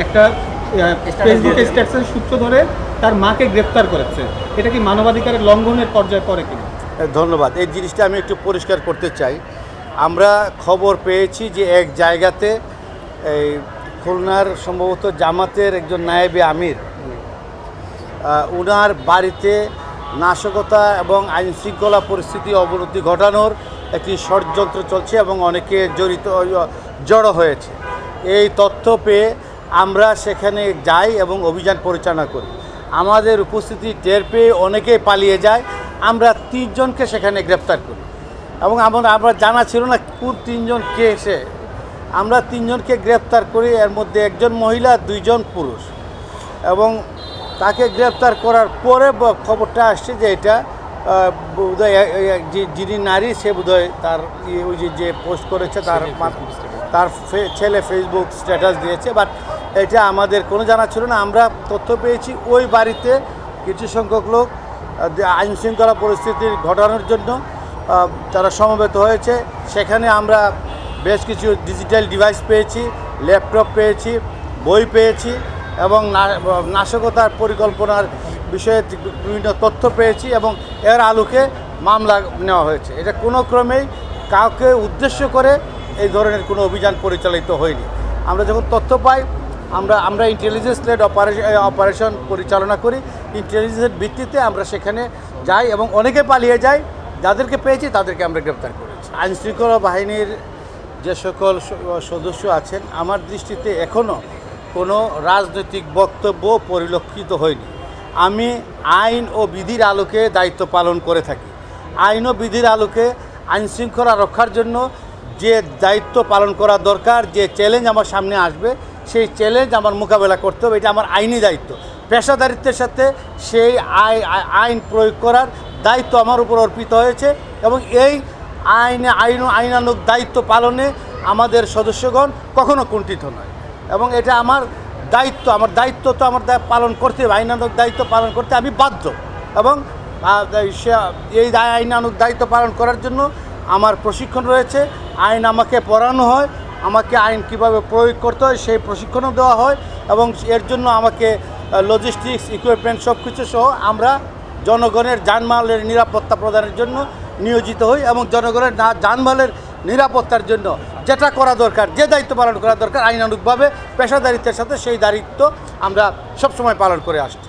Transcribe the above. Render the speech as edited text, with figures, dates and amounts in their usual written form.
একটা ফেসবুকে স্ট্যাটাসের সূত্র ধরে তার মাকে গ্রেপ্তার করেছে, এটা কি মানবাধিকারের লঙ্ঘনের পর্যায়ে পড়ে কিনা? ধন্যবাদ। এই জিনিসটা আমি একটু পরিষ্কার করতে চাই। আমরা খবর পেয়েছি যে এক জায়গাতে এই খুলনার সম্ভবত জামাতের একজন নায়েবে আমির উনার বাড়িতে নাশকতা এবং আইনশৃঙ্খলা পরিস্থিতি অবনতি ঘটানোর একটি ষড়যন্ত্র চলছে এবং অনেকে জড়ো হয়েছে। এই তথ্য পেয়ে আমরা সেখানে যাই এবং অভিযান পরিচালনা করি। আমাদের উপস্থিতি টের পেয়ে অনেকেই পালিয়ে যায়। আমরা 3 জনকে সেখানে গ্রেপ্তার করি এবং আমরা জানা ছিল না কোন 3 জন কে এসে আমরা 3 জনকে গ্রেপ্তার করি। এর মধ্যে একজন মহিলা, 2 জন পুরুষ। এবং তাকে গ্রেপ্তার করার পরে খবরটা আসছে যে এটা বোধহয় যিনি নারী সে বোধহয় তার ওই যে পোস্ট করেছে তার ছেলে ফেসবুক স্ট্যাটাস দিয়েছে। বাট এটা আমাদের কোনো জানা ছিল না। আমরা তথ্য পেয়েছি ওই বাড়িতে কিছু সংখ্যক লোক আইনশৃঙ্খলা পরিস্থিতির ঘটানোর জন্য তারা সমবেত হয়েছে। সেখানে আমরা বেশ কিছু ডিজিটাল ডিভাইস পেয়েছি, ল্যাপটপ পেয়েছি, বই পেয়েছি এবং নাশকতার পরিকল্পনার বিষয়ে বিভিন্ন তথ্য পেয়েছি এবং এর আলোকে মামলা নেওয়া হয়েছে। এটা কোনো ক্রমেই কাউকে উদ্দেশ্য করে এই ধরনের কোনো অভিযান পরিচালিত হয়নি। আমরা যখন তথ্য পাই আমরা ইন্টেলিজেন্স লেড অপারেশন পরিচালনা করি। ইন্টেলিজেন্সের ভিত্তিতে আমরা সেখানে যাই এবং অনেকে পালিয়ে যাই। যাদেরকে পেয়েছি তাদেরকে আমরা গ্রেপ্তার করেছি। আইনশৃঙ্খলা বাহিনীর যে সকল সদস্য আছেন, আমার দৃষ্টিতে এখনও কোনো রাজনৈতিক বক্তব্য পরিলক্ষিত হয়নি। আমি আইন ও বিধির আলোকে দায়িত্ব পালন করে থাকি। আইন ও বিধির আলোকে আইনশৃঙ্খলা রক্ষার জন্য যে দায়িত্ব পালন করা দরকার, যে চ্যালেঞ্জ আমার সামনে আসবে সেই চ্যালেঞ্জ আমার মোকাবেলা করতে হবে। এটা আমার আইনি দায়িত্ব। পেশাদারিত্বের সাথে সেই আইন প্রয়োগ করার দায়িত্ব আমার উপর অর্পিত হয়েছে এবং এই আইনানুগ দায়িত্ব পালনে আমাদের সদস্যগণ কখনো কুণ্ঠিত নয় এবং এটা আমার দায়িত্ব। আমার দায়িত্ব তো আমার পালন করতে হবে। আইনানুগ দায়িত্ব পালন করতে আমি বাধ্য এবং এই আইনানুগ দায়িত্ব পালন করার জন্য আমার প্রশিক্ষণ রয়েছে। আইন আমাকে পড়ানো হয়, আমাকে আইন কিভাবে প্রয়োগ করতে হয় সেই প্রশিক্ষণও দেওয়া হয় এবং এর জন্য আমাকে লজিস্টিক্স ইকুইপমেন্ট সব কিছু সহ আমরা জনগণের জানমালের নিরাপত্তা প্রদানের জন্য নিয়োজিত হই এবং জনগণের জানমালের নিরাপত্তার জন্য যেটা করা দরকার, যে দায়িত্ব পালন করা দরকার আইনানুগভাবে পেশাদারিত্বের সাথে সেই দায়িত্ব আমরা সবসময় পালন করে আসছি।